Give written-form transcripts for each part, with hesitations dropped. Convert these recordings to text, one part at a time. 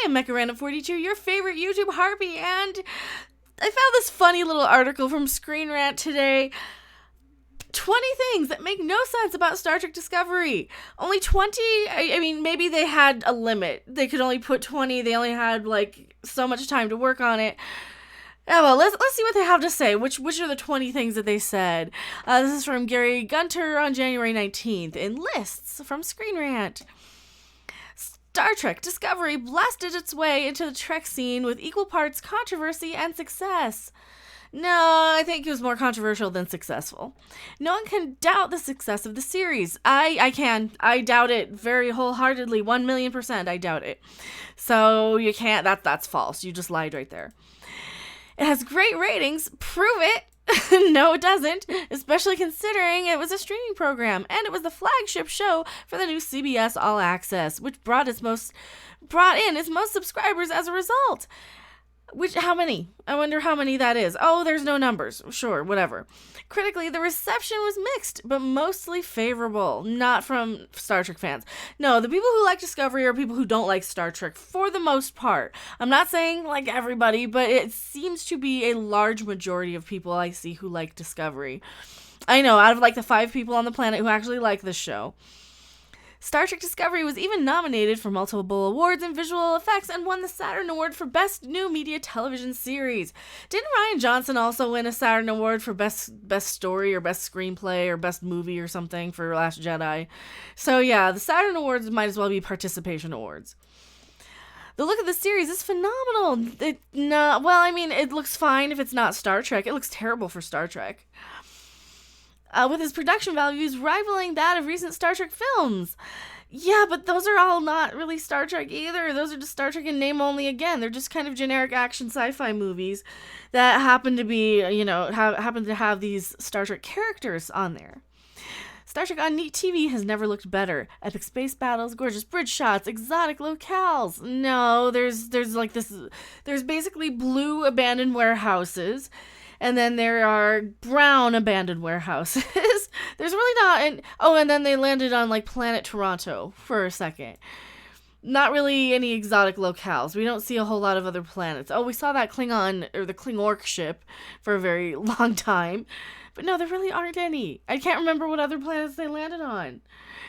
I am Mecha42, your favorite YouTube harpy, and I found this funny little article from Screen Rant today. 20 things that make no sense about Star Trek Discovery. Only 20? I mean, maybe they had a limit. They could only put 20. They only had, so much time to work on it. Yeah, well, let's see what they have to say. Which are the 20 things that they said? This is from Gary Gunter on January 19th in Lists from Screen Rant. Star Trek Discovery blasted its way into the Trek scene with equal parts controversy and success. No, I think it was more controversial than successful. No one can doubt the success of the series. I can. I doubt it very wholeheartedly. 1,000,000%, I doubt it. So you can't. That's false. You just lied right there. It has great ratings. Prove it. No, it doesn't, especially considering it was a streaming program, and it was the flagship show for the new CBS All Access, which brought in its most subscribers as a result. How many? I wonder how many that is. Oh, there's no numbers. Sure, whatever. Critically, the reception was mixed, but mostly favorable. Not from Star Trek fans. No, the people who like Discovery are people who don't like Star Trek, for the most part. I'm not saying like everybody, but it seems to be a large majority of people I see who like Discovery. I know, out of the 5 people on the planet who actually like this show. Star Trek Discovery was even nominated for multiple awards in visual effects and won the Saturn Award for Best New Media Television Series. Didn't Rian Johnson also win a Saturn Award for Best Story or Best Screenplay or Best Movie or something for Last Jedi? So yeah, the Saturn Awards might as well be participation awards. The look of the series is phenomenal. It looks fine if it's not Star Trek. It looks terrible for Star Trek. With its production values rivaling that of recent Star Trek films. Yeah, but those are all not really Star Trek either. Those are just Star Trek in name only again. They're just kind of generic action sci-fi movies that happen to be, happen to have these Star Trek characters on there. Star Trek on TV has never looked better. Epic space battles, gorgeous bridge shots, exotic locales. No, there's basically blue abandoned warehouses. And then there are brown abandoned warehouses. There's really not... and then they landed on, Planet Toronto for a second. Not really any exotic locales. We don't see a whole lot of other planets. Oh, we saw that Klingon, or the Klingork ship, for a very long time. But no, there really aren't any. I can't remember what other planets they landed on.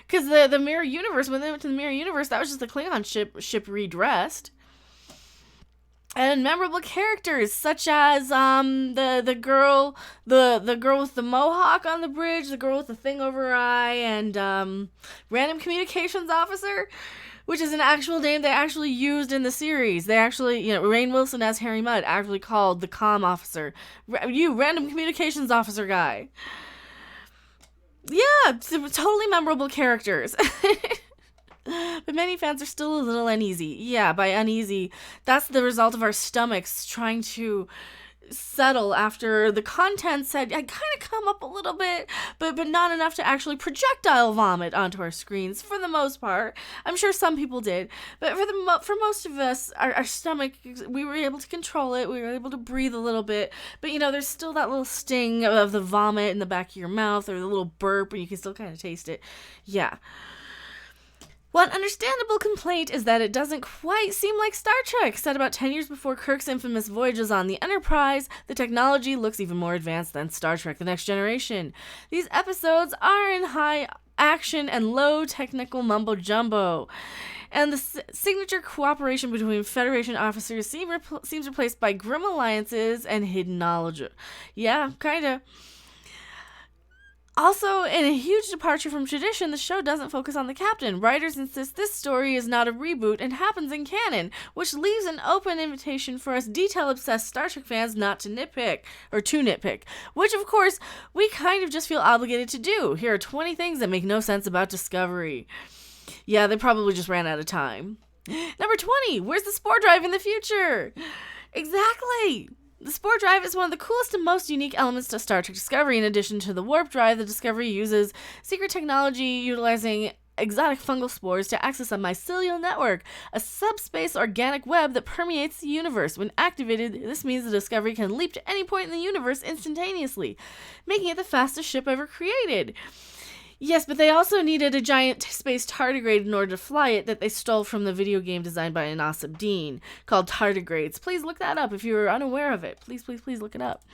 Because the Mirror Universe, when they went to the Mirror Universe, that was just the Klingon ship redressed. And memorable characters such as the girl with the mohawk on the bridge, the girl with the thing over her eye, and random communications officer, which is an actual name they actually used in the series. They actually, Rainn Wilson as Harry Mudd actually called the comm officer, you random communications officer guy. Yeah, totally memorable characters. But many fans are still a little uneasy. Yeah, by uneasy, that's the result of our stomachs trying to settle after the contents had kind of come up a little bit, but not enough to actually projectile vomit onto our screens, for the most part. I'm sure some people did, but for most of us, our stomach, we were able to control it. We were able to breathe a little bit, but there's still that little sting of the vomit in the back of your mouth, or the little burp, and you can still kind of taste it. Yeah. One understandable complaint is that it doesn't quite seem like Star Trek. Set about 10 years before Kirk's infamous voyages on the Enterprise, the technology looks even more advanced than Star Trek The Next Generation. These episodes are in high action and low technical mumbo-jumbo. And the signature cooperation between Federation officers seems replaced by grim alliances and hidden knowledge. Yeah, kinda. Also, in a huge departure from tradition, the show doesn't focus on the captain. Writers insist this story is not a reboot and happens in canon, which leaves an open invitation for us detail-obsessed Star Trek fans not to nitpick, which, of course, we kind of just feel obligated to do. Here are 20 things that make no sense about Discovery. Yeah, they probably just ran out of time. Number 20, where's the Spore Drive in the future? Exactly! The Spore Drive is one of the coolest and most unique elements to Star Trek Discovery. In addition to the warp drive, the Discovery uses secret technology utilizing exotic fungal spores to access a mycelial network, a subspace organic web that permeates the universe. When activated, this means the Discovery can leap to any point in the universe instantaneously, making it the fastest ship ever created. Yes, but they also needed a giant space tardigrade in order to fly it that they stole from the video game designed by Anas Abdeen called Tardigrades. Please look that up if you're unaware of it. Please, please, please look it up.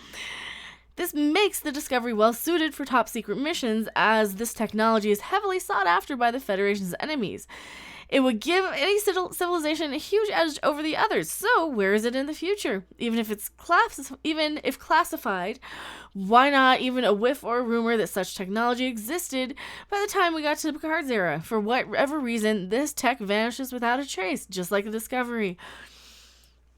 This makes the Discovery well suited for top secret missions, as this technology is heavily sought after by the Federation's enemies. It would give any civilization a huge edge over the others. So, where is it in the future? Even if classified, why not even a whiff or a rumor that such technology existed by the time we got to Picard's era? For whatever reason, this tech vanishes without a trace, just like the Discovery.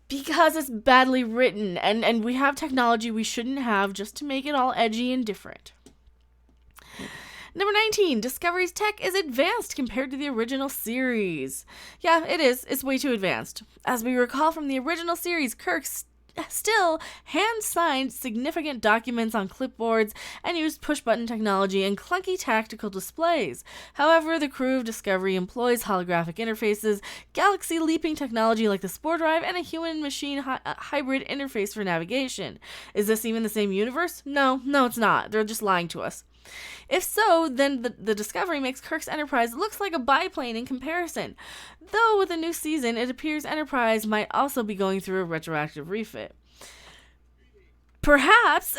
Because it's badly written, and we have technology we shouldn't have just to make it all edgy and different. Number 19, Discovery's tech is advanced compared to the original series. Yeah, it is. It's way too advanced. As we recall from the original series, Kirk still hand-signed significant documents on clipboards and used push-button technology and clunky tactical displays. However, the crew of Discovery employs holographic interfaces, galaxy-leaping technology like the Spore Drive, and a human-machine hybrid interface for navigation. Is this even the same universe? No, it's not. They're just lying to us. If so, then the Discovery makes Kirk's Enterprise looks like a biplane in comparison. Though with a new season, it appears Enterprise might also be going through a retroactive refit. Perhaps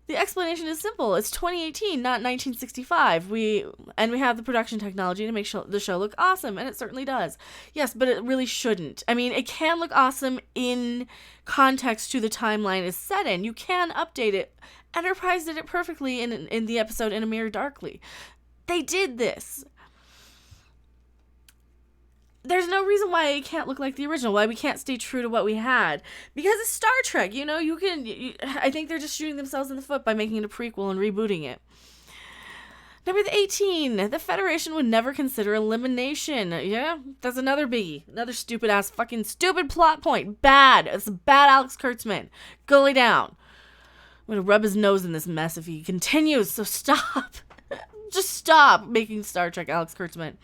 the explanation is simple. It's 2018, not 1965. We have the production technology to make the show look awesome, and it certainly does. Yes, but it really shouldn't. I mean, it can look awesome in context to the timeline it's set in. You can update it. Enterprise did it perfectly in the episode In a Mirror Darkly. They did this. There's no reason why it can't look like the original, why we can't stay true to what we had. Because it's Star Trek, I think they're just shooting themselves in the foot by making it a prequel and rebooting it. Number 18, the Federation would never consider elimination. Yeah, that's another biggie. Another stupid plot point. Bad. It's bad Alex Kurtzman. Go lay down. I'm going to rub his nose in this mess if he continues, so stop. Just stop making Star Trek Alex Kurtzman.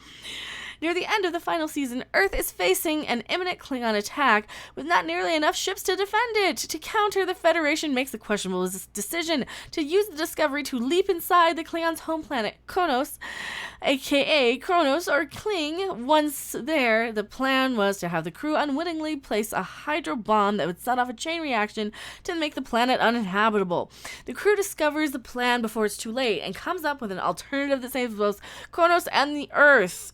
Near the end of the final season, Earth is facing an imminent Klingon attack with not nearly enough ships to defend it. To counter, the Federation makes the questionable decision to use the Discovery to leap inside the Klingons' home planet, Kronos, aka Kronos or Kling. Once there, the plan was to have the crew unwittingly place a hydro bomb that would set off a chain reaction to make the planet uninhabitable. The crew discovers the plan before it's too late and comes up with an alternative that saves both Kronos and the Earth.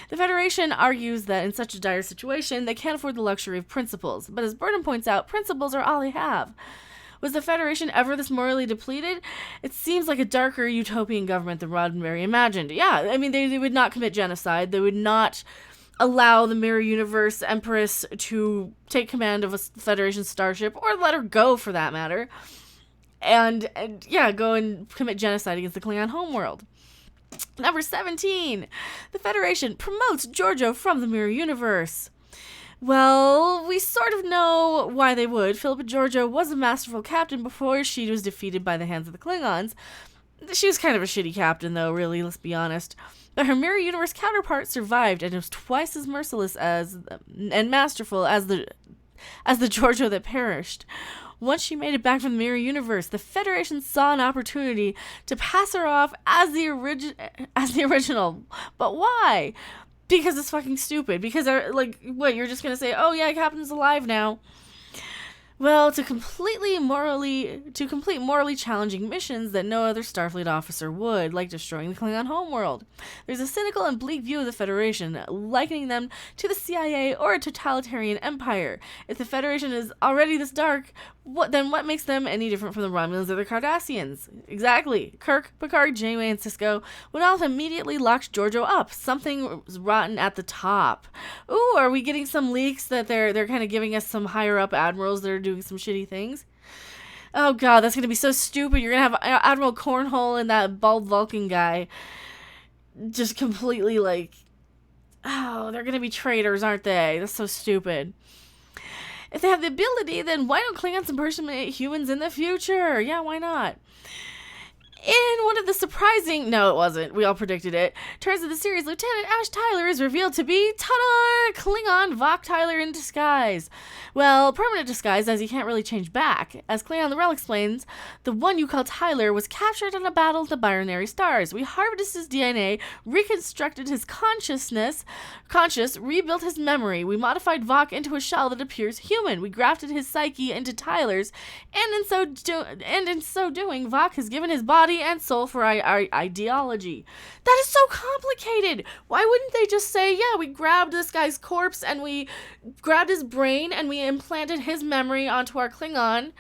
The Federation argues that in such a dire situation, they can't afford the luxury of principles. But as Burnham points out, principles are all they have. Was the Federation ever this morally depleted? It seems like a darker utopian government than Roddenberry imagined. Yeah, I mean, they would not commit genocide. They would not allow the Mirror Universe Empress to take command of a Federation starship, or let her go for that matter. And go and commit genocide against the Klingon homeworld. Number 17, the Federation promotes Georgiou from the Mirror Universe. Well, we sort of know why they would. Philippa Georgiou was a masterful captain before she was defeated by the hands of the Klingons. She was kind of a shitty captain, though, really, let's be honest. But her Mirror Universe counterpart survived and was twice as merciless and masterful as the Georgiou that perished. Once she made it back from the Mirror Universe, the Federation saw an opportunity to pass her off as the original. But why? Because it's fucking stupid. Because, you're just gonna say, oh yeah, Captain's alive now. Well, to complete morally challenging missions that no other Starfleet officer would, like destroying the Klingon homeworld. There's a cynical and bleak view of the Federation, likening them to the CIA or a totalitarian empire. If the Federation is already this dark, what makes them any different from the Romulans or the Cardassians? Exactly. Kirk, Picard, Janeway, and Sisko would all have immediately locked Georgiou up. Something was rotten at the top. Ooh, are we getting some leaks that they're kind of giving us some higher up admirals that are doing some shitty things? Oh god, that's gonna be so stupid. You're gonna have Admiral Cornhole and that bald Vulcan guy just completely they're gonna be traitors, aren't they? That's so stupid. If they have the ability, then why don't Klingons impersonate humans in the future? Yeah, why not? In one of the surprising... No, it wasn't. We all predicted it. Turns of the series, Lieutenant Ash Tyler is revealed to be, ta-da, Klingon Vok Tyler in disguise. Well, permanent disguise, as he can't really change back. As Clea on the Rel explains, the one you call Tyler was captured in a battle of the binary stars. We harvested his DNA, reconstructed his conscious, rebuilt his memory. We modified Vok into a shell that appears human. We grafted his psyche into Tyler's, and in so doing, Vok has given his body and soul for our ideology. That is so complicated. Why wouldn't they just say, yeah, we grabbed this guy's corpse and we grabbed his brain and we implanted his memory onto our Klingon,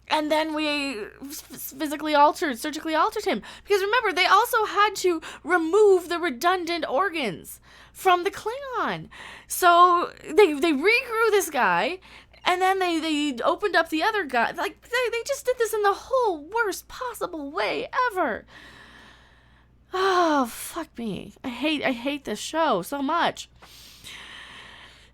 and then we surgically altered him? Because remember, they also had to remove the redundant organs from the Klingon. So they regrew this guy, and then they opened up the other guy. Like, they just did this in the whole worst possible way ever. Oh, fuck me. I hate this show so much.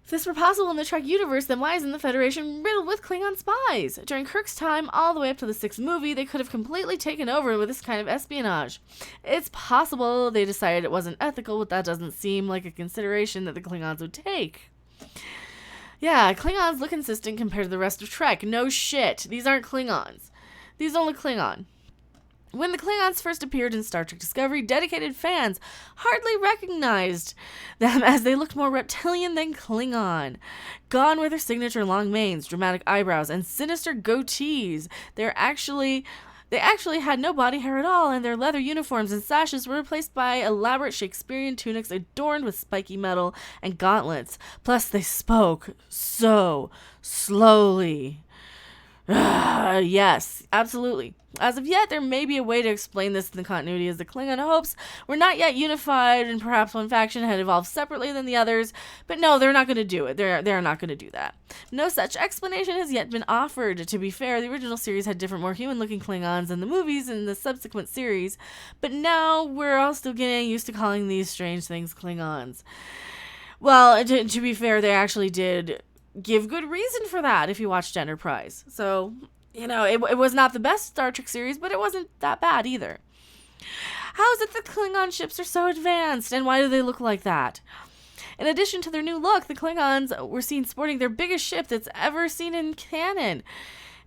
If this were possible in the Trek universe, then why isn't the Federation riddled with Klingon spies? During Kirk's time, all the way up to the 6th movie, they could have completely taken over with this kind of espionage. It's possible they decided it wasn't ethical, but that doesn't seem like a consideration that the Klingons would take. Yeah, Klingons look consistent compared to the rest of Trek. No shit. These aren't Klingons. These don't look Klingon. When the Klingons first appeared in Star Trek Discovery, dedicated fans hardly recognized them as they looked more reptilian than Klingon. Gone were their signature long manes, dramatic eyebrows, and sinister goatees. They actually had no body hair at all, and their leather uniforms and sashes were replaced by elaborate Shakespearean tunics adorned with spiky metal and gauntlets. Plus, they spoke so slowly. Yes, absolutely. As of yet, there may be a way to explain this in the continuity, as the Klingon hopes were not yet unified, and perhaps one faction had evolved separately than the others. But no, they're not going to do it. They're not going to do that. No such explanation has yet been offered. To be fair, the original series had different, more human-looking Klingons than the movies and the subsequent series. But now we're all still getting used to calling these strange things Klingons. Well, to be fair, they actually did give good reason for that if you watched Enterprise. So, you know, it was not the best Star Trek series, but it wasn't that bad either. How is it that Klingon ships are so advanced, and why do they look like that? In addition to their new look, the Klingons were seen sporting their biggest ship that's ever seen in canon,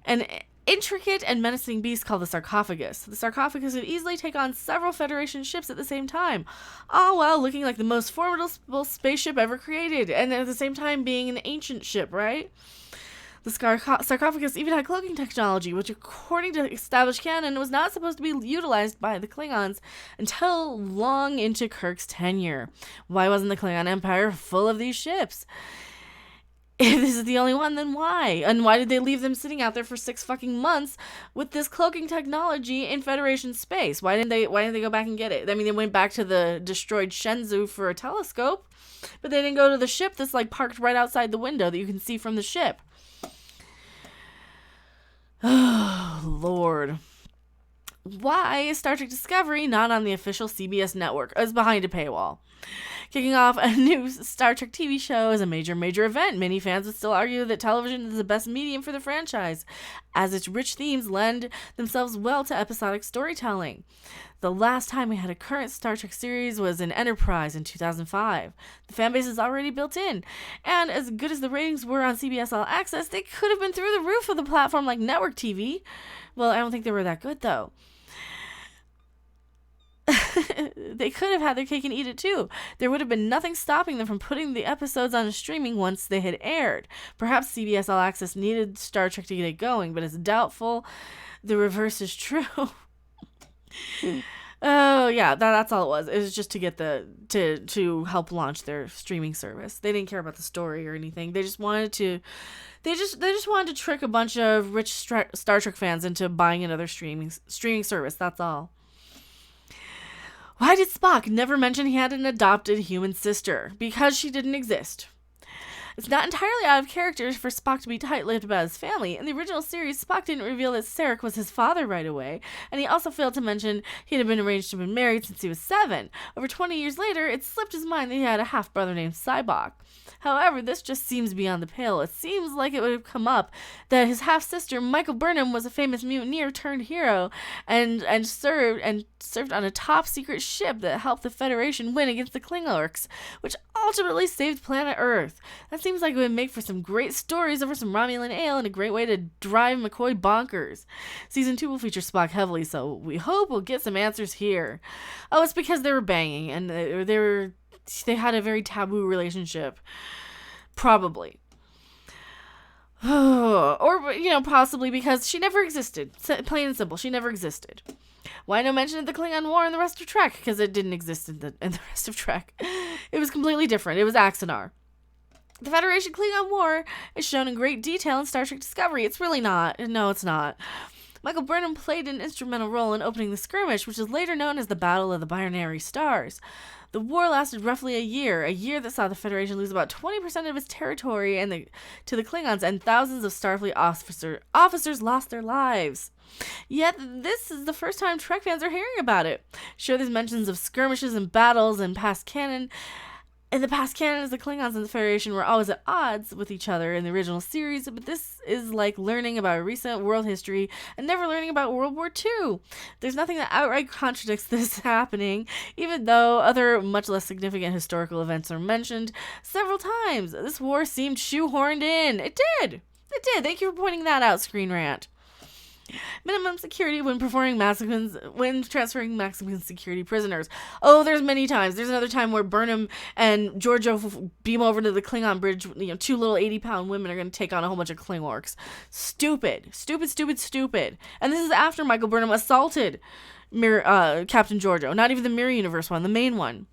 an intricate and menacing beast called the Sarcophagus. The Sarcophagus could easily take on several Federation ships at the same time, all while looking like the most formidable spaceship ever created, and at the same time being an ancient ship, right? The Sarcophagus even had cloaking technology, which, according to established canon, was not supposed to be utilized by the Klingons until long into Kirk's tenure. Why wasn't the Klingon Empire full of these ships? If this is the only one, then why? And why did they leave them sitting out there for 6 fucking months with this cloaking technology in Federation space? Why didn't they go back and get it? I mean, they went back to the destroyed Shenzhou for a telescope, but they didn't go to the ship that's like parked right outside the window that you can see from the ship. Oh, Lord. Why is Star Trek Discovery not on the official CBS network? It's behind a paywall. Kicking off a new Star Trek TV show is a major event. Many fans would still argue that television is the best medium for the franchise, as its rich themes lend themselves well to episodic storytelling. The last time we had a current Star Trek series was in Enterprise in 2005. The fanbase is already built in, and as good as the ratings were on CBS All Access, they could have been through the roof of the platform like network TV. Well, I don't think they were that good, though. They could have had their cake and eat it too. There would have been nothing stopping them from putting the episodes on streaming once they had aired. Perhaps CBS All Access needed Star Trek to get it going, but it's doubtful the reverse is true. Oh yeah, that's all it was. It was just to get to help launch their streaming service. They didn't care about the story or anything. They just wanted to trick a bunch of rich Star Trek fans into buying another streaming service. That's all. Why did Spock never mention he had an adopted human sister? Because she didn't exist. It's not entirely out of character for Spock to be tight-lipped about his family. In the original series, Spock didn't reveal that Sarek was his father right away, and he also failed to mention he had been arranged to have been married since he was 7. Over 20 years later, it slipped his mind that he had a half-brother named Sybok. However, this just seems beyond the pale. It seems like it would have come up that his half-sister, Michael Burnham, was a famous mutineer turned hero and served on a top-secret ship that helped the Federation win against the Klingons, which ultimately saved planet Earth. That seems like it would make for some great stories over some Romulan ale and a great way to drive McCoy bonkers. Season 2 will feature Spock heavily, so we hope we'll get some answers here. Oh, it's because they were banging, and they had a very taboo relationship. Probably. Or, possibly because she never existed. Plain and simple, she never existed. Why no mention of the Klingon War in the rest of Trek? Because it didn't exist in the rest of Trek. It was completely different. It was Axanar. The Federation Klingon War is shown in great detail in Star Trek Discovery. It's really not. No, it's not. Michael Burnham played an instrumental role in opening the skirmish, which is later known as the Battle of the Binary Stars. The war lasted roughly a year that saw the Federation lose about 20% of its territory to the Klingons, and thousands of Starfleet officers lost their lives. Yet, this is the first time Trek fans are hearing about it. Sure, there's mentions of skirmishes and battles in past canon. In the past canon, the Klingons and the Federation were always at odds with each other in the original series, but this is like learning about recent world history and never learning about World War II. There's nothing that outright contradicts this happening, even though other much less significant historical events are mentioned several times. This war seemed shoehorned in. It did. Thank you for pointing that out, Screen Rant. Minimum security when transferring Maximum security prisoners. Oh, there's many times. There's another time where Burnham and Georgiou beam over to the Klingon bridge. 2 little 80-pound women are going to take on a whole bunch of Klingorks. Stupid. And this is after Michael Burnham assaulted Captain Georgiou. Not even the Mirror Universe one, the main one.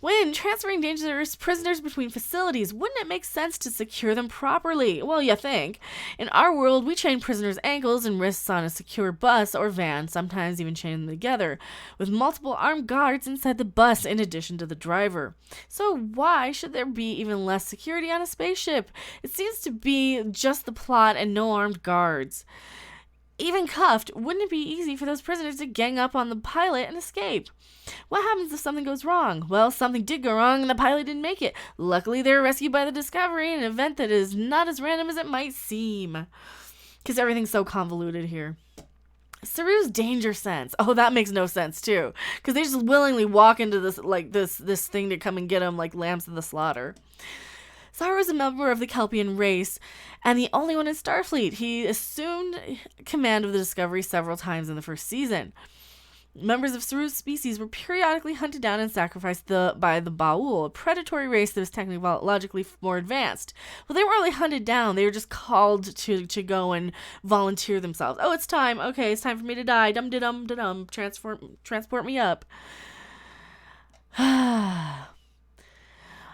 When transferring dangerous prisoners between facilities, wouldn't it make sense to secure them properly? Well, you think. In our world, we chain prisoners' ankles and wrists on a secure bus or van, sometimes even chain them together, with multiple armed guards inside the bus in addition to the driver. So why should there be even less security on a spaceship? It seems to be just the plot and no armed guards. Even cuffed, wouldn't it be easy for those prisoners to gang up on the pilot and escape? What happens if something goes wrong? Well, something did go wrong and the pilot didn't make it. Luckily, they were rescued by the Discovery, an event that is not as random as it might seem. Because everything's so convoluted here. Saru's danger sense. Oh, that makes no sense, too. Because they just willingly walk into this thing to come and get them like lambs to the slaughter. Saru is a member of the Kelpian race and the only one in Starfleet. He assumed command of the Discovery several times in the first season. Members of Saru's species were periodically hunted down and sacrificed by the Baul, a predatory race that was technologically more advanced. Well, they weren't really hunted down. They were just called to go and volunteer themselves. Oh, it's time. Okay, it's time for me to die. Dum-de-dum-de-dum. Transport me up.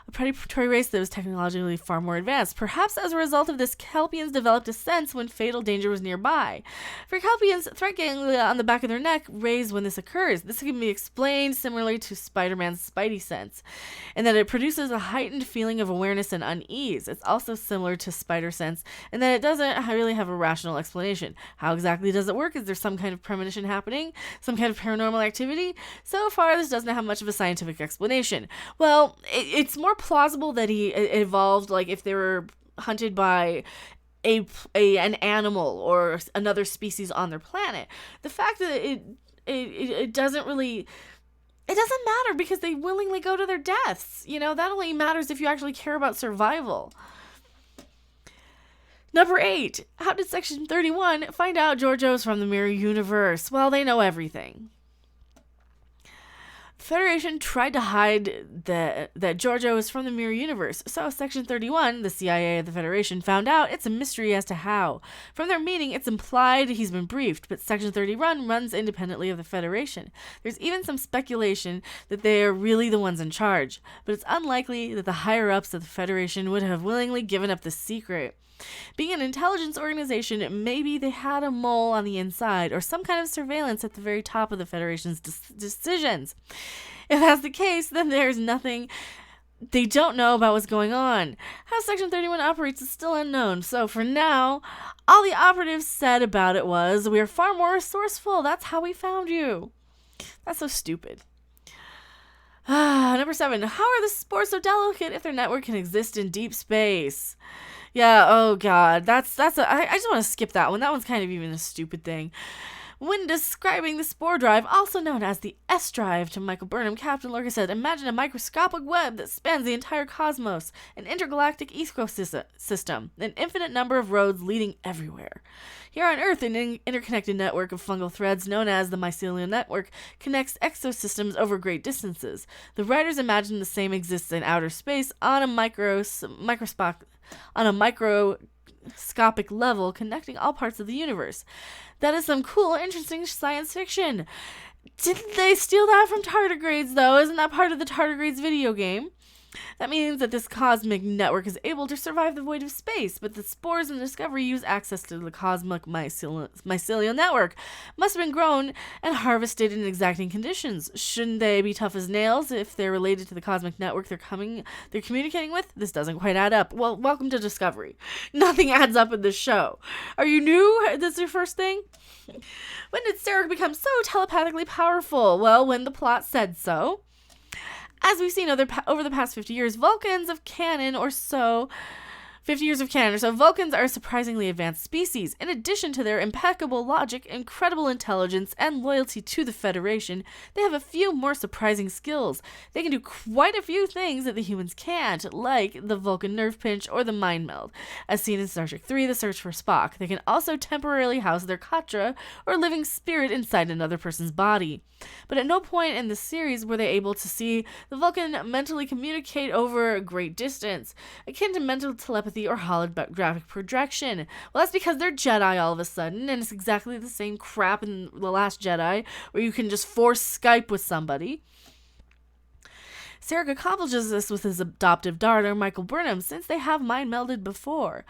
A predatory race that was technologically far more advanced. Perhaps as a result of this, Kelpians developed a sense when fatal danger was nearby. For Kelpians, threat ganglia on the back of their neck raise when this occurs. This can be explained similarly to Spider-Man's Spidey sense, in that it produces a heightened feeling of awareness and unease. It's also similar to Spider sense in that it doesn't really have a rational explanation. How exactly does it work? Is there some kind of premonition happening? Some kind of paranormal activity? So far, this doesn't have much of a scientific explanation. Well, it's more plausible that he evolved, like if they were hunted by an animal or another species on their planet. The fact that it doesn't matter because they willingly go to their deaths. That only matters if you actually care about survival. Number 8. How did Section 31 find out Georgiou's from the Mirror Universe? Well, they know everything. The Federation tried to hide that Georgiou is from the Mirror Universe, so Section 31, the CIA of the Federation, found out. It's a mystery as to how. From their meeting, it's implied he's been briefed, but Section 31 runs independently of the Federation. There's even some speculation that they are really the ones in charge, but it's unlikely that the higher-ups of the Federation would have willingly given up the secret. Being an intelligence organization, maybe they had a mole on the inside or some kind of surveillance at the very top of the Federation's decisions. If that's the case, then there's nothing They don't know about what's going on. How Section 31 operates is still unknown, so for now, all the operatives said about it was, "We are far more resourceful, that's how we found you." That's so stupid. Number 7. How are the spores so delicate if their network can exist in deep space? Yeah, oh god, I just want to skip that one. That one's kind of even a stupid thing. When describing the Spore Drive, also known as the S Drive, to Michael Burnham, Captain Lorca said, "Imagine a microscopic web that spans the entire cosmos, an intergalactic ecosystem, an infinite number of roads leading everywhere. Here on Earth, an interconnected network of fungal threads known as the mycelial network connects exosystems over great distances. The writers imagine the same exists in outer space on a microscopic level, connecting all parts of the universe. That is some cool, interesting science fiction." Didn't they steal that from Tardigrades, though? Isn't that part of the Tardigrades video game? That means that this cosmic network is able to survive the void of space, but the spores in Discovery use access to the cosmic mycelial network. Must have been grown and harvested in exacting conditions. Shouldn't they be tough as nails if they're related to the cosmic network they're communicating with? This doesn't quite add up. Well, welcome to Discovery. Nothing adds up in this show. Are you new? This is your first thing? When did Sarah become so telepathically powerful? Well, when the plot said so. As we've seen over the past 50 years, Vulcans of canon or so, Vulcans are a surprisingly advanced species. In addition to their impeccable logic, incredible intelligence, and loyalty to the Federation, they have a few more surprising skills. They can do quite a few things that the humans can't, like the Vulcan nerve pinch or the mind meld, as seen in Star Trek III, The Search for Spock. They can also temporarily house their Katra, or living spirit, inside another person's body. But at no point in the series were they able to see the Vulcan mentally communicate over a great distance, akin to mental telepathy or holographic projection. Well, that's because they're Jedi all of a sudden, and it's exactly the same crap in The Last Jedi, where you can just force Skype with somebody. Sarek accomplishes this with his adoptive daughter, Michael Burnham, since they have mind-melded before.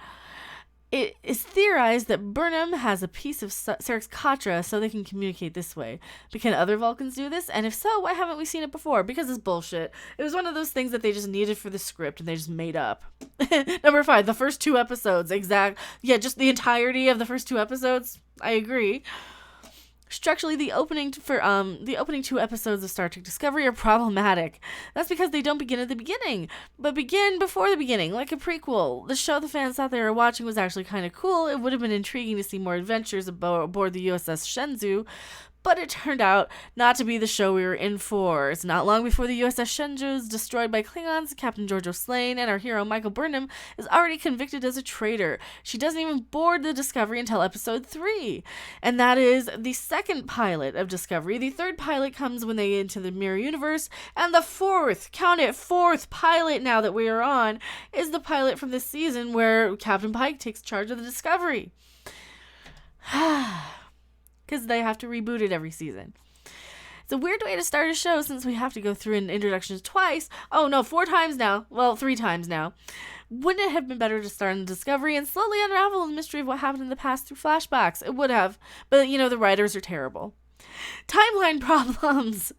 It is theorized that Burnham has a piece of Sarek's Katra so they can communicate this way. But can other Vulcans do this? And if so, why haven't we seen it before? Because it's bullshit. It was one of those things that they just needed for the script and they just made up. Number 5, the first 2 episodes. Just the entirety of the first 2 episodes. I agree. Structurally, the opening 2 episodes of Star Trek Discovery are problematic. That's because they don't begin at the beginning, but begin before the beginning, like a prequel. The show the fans thought they were watching was actually kind of cool. It would have been intriguing to see more adventures aboard the USS Shenzhou, but it turned out not to be the show we were in for. It's not long before the USS Shenzhou is destroyed by Klingons, Captain Georgiou slain, and our hero Michael Burnham is already convicted as a traitor. She doesn't even board the Discovery until episode 3, and that is the second pilot of Discovery. The third pilot comes when they get into the Mirror Universe, and the fourth pilot now that we are on is the pilot from this season where Captain Pike takes charge of the Discovery. Because they have to reboot it every season. It's a weird way to start a show since we have to go through an introduction twice. Oh no, 4 times now. Well, 3 times now. Wouldn't it have been better to start in Discovery and slowly unravel the mystery of what happened in the past through flashbacks? It would have. But, the writers are terrible. Timeline problems.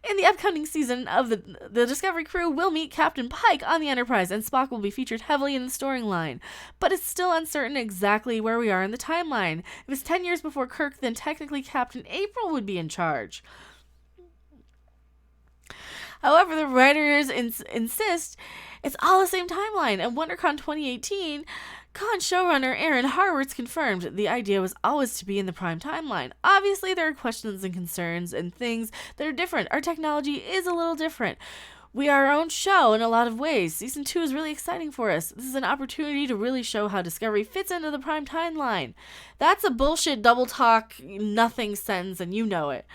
In the upcoming season of the Discovery crew will meet Captain Pike on the Enterprise, and Spock will be featured heavily in the storyline. But it's still uncertain exactly where we are in the timeline. If it's 10 years before Kirk, then technically Captain April would be in charge. However, the writers insist it's all the same timeline. At WonderCon 2018, Con showrunner Aaron Harwards confirmed the idea was always to be in the prime timeline. Obviously, there are questions and concerns and things that are different. Our technology is a little different. We are our own show in a lot of ways. Season 2 is really exciting for us. This is an opportunity to really show how Discovery fits into the prime timeline. That's a bullshit double talk nothing sentence, and you know it.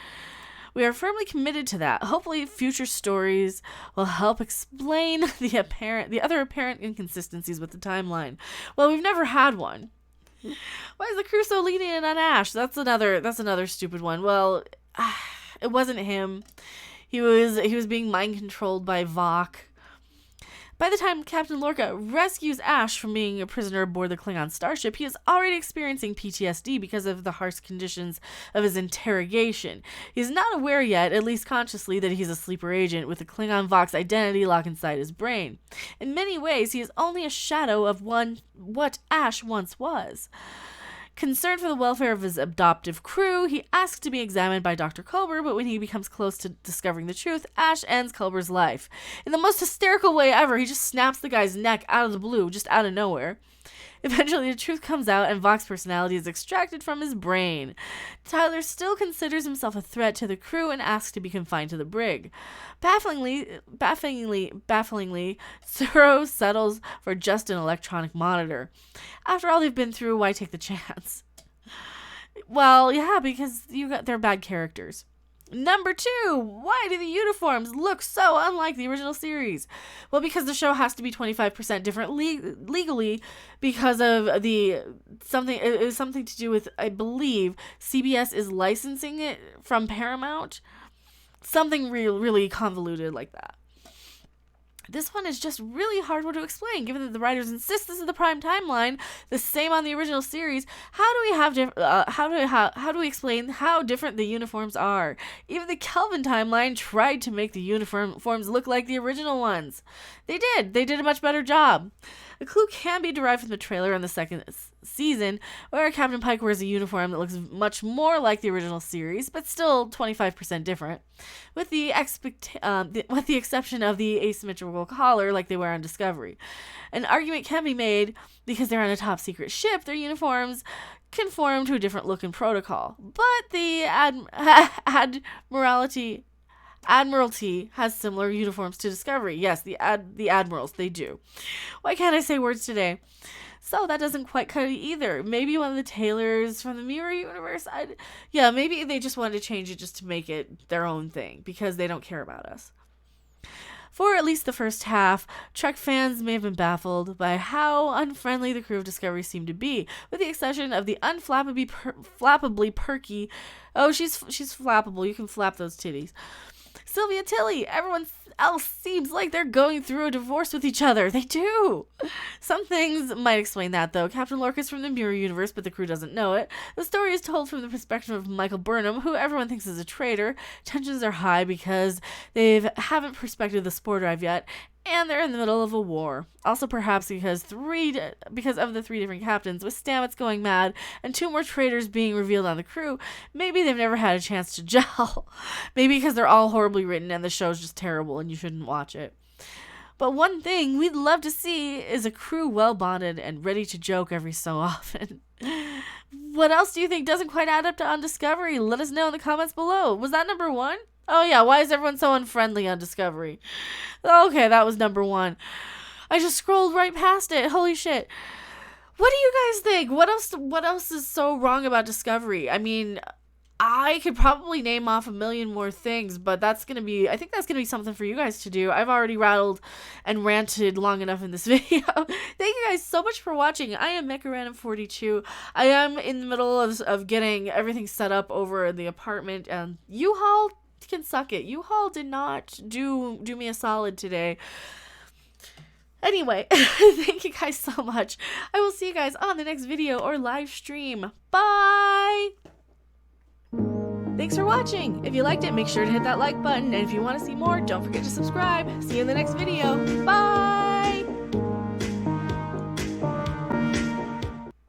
We are firmly committed to that. Hopefully, future stories will help explain the other apparent inconsistencies with the timeline. Well, we've never had one. Why is the crew so lenient on Ash? That's another stupid one. Well, it wasn't him. He was being mind controlled by Vok. By the time Captain Lorca rescues Ash from being a prisoner aboard the Klingon starship, he is already experiencing PTSD because of the harsh conditions of his interrogation. He is not aware yet, at least consciously, that he's a sleeper agent with a Klingon Vox identity locked inside his brain. In many ways, he is only a shadow of what Ash once was. Concerned for the welfare of his adoptive crew, he asks to be examined by Dr. Culber, but when he becomes close to discovering the truth, Ash ends Culber's life. In the most hysterical way ever, he just snaps the guy's neck out of the blue, just out of nowhere. Eventually, the truth comes out and Vox personality is extracted from his brain. Tyler still considers himself a threat to the crew and asks to be confined to the brig. Bafflingly, Suro settles for just an electronic monitor. After all they've been through, why take the chance? Well, yeah, because they're bad characters. Number 2, why do the uniforms look so unlike the original series? Well, because the show has to be 25% different legally because of something to do with, I believe, CBS is licensing it from Paramount. Something really convoluted like that. This one is just really hard to explain, given that the writers insist this is the prime timeline, the same on the original series. How do we explain how different the uniforms are? Even the Kelvin timeline tried to make the uniforms look like the original ones. They did a much better job. A clue can be derived from the trailer on the second season, where Captain Pike wears a uniform that looks much more like the original series, but still 25% different, with the exception of the asymmetrical collar like they wear on Discovery. An argument can be made because they're on a top secret ship, their uniforms conform to a different look and protocol, but the Admiralty has similar uniforms to Discovery. Yes, the Admirals, they do. Why can't I say words today? So that doesn't quite cut it either. Maybe one of the tailors from the Mirror Universe. Maybe they just wanted to change it just to make it their own thing because they don't care about us. For at least the first half, Trek fans may have been baffled by how unfriendly the crew of Discovery seemed to be, with the exception of the unflappably perky. Oh, she's flappable. You can flap those titties. Sylvia Tilly. Everyone else seems like they're going through a divorce with each other. They do. Some things might explain that, though. Captain Lorca's from the Mirror Universe, but the crew doesn't know it. The story is told from the perspective of Michael Burnham, who everyone thinks is a traitor. Tensions are high because they haven't prospected the Spore Drive yet, and they're in the middle of a war. Also, perhaps because of the 3 different captains, with Stamets going mad and 2 more traitors being revealed on the crew, maybe they've never had a chance to gel. Maybe because they're all horribly written and the show's just terrible and you shouldn't watch it. But one thing we'd love to see is a crew well bonded and ready to joke every so often. What else do you think doesn't quite add up to on Discovery? Let us know in the comments below. Was that number 1? Oh yeah, why is everyone so unfriendly on Discovery? Okay, that was number 1. I just scrolled right past it. Holy shit. What do you guys think? What else is so wrong about Discovery? I mean, I could probably name off a million more things, but I think that's gonna be something for you guys to do. I've already rattled and ranted long enough in this video. Thank you guys so much for watching. I am MechaRandom42. I am in the middle of getting everything set up over in the apartment, and U-Haul can suck it. U-Haul did not do me a solid today. Anyway, thank you guys so much. I will see you guys on the next video or live stream. Bye! Thanks for watching. If you liked it, make sure to hit that like button. And if you want to see more, don't forget to subscribe. See you in the next video. Bye!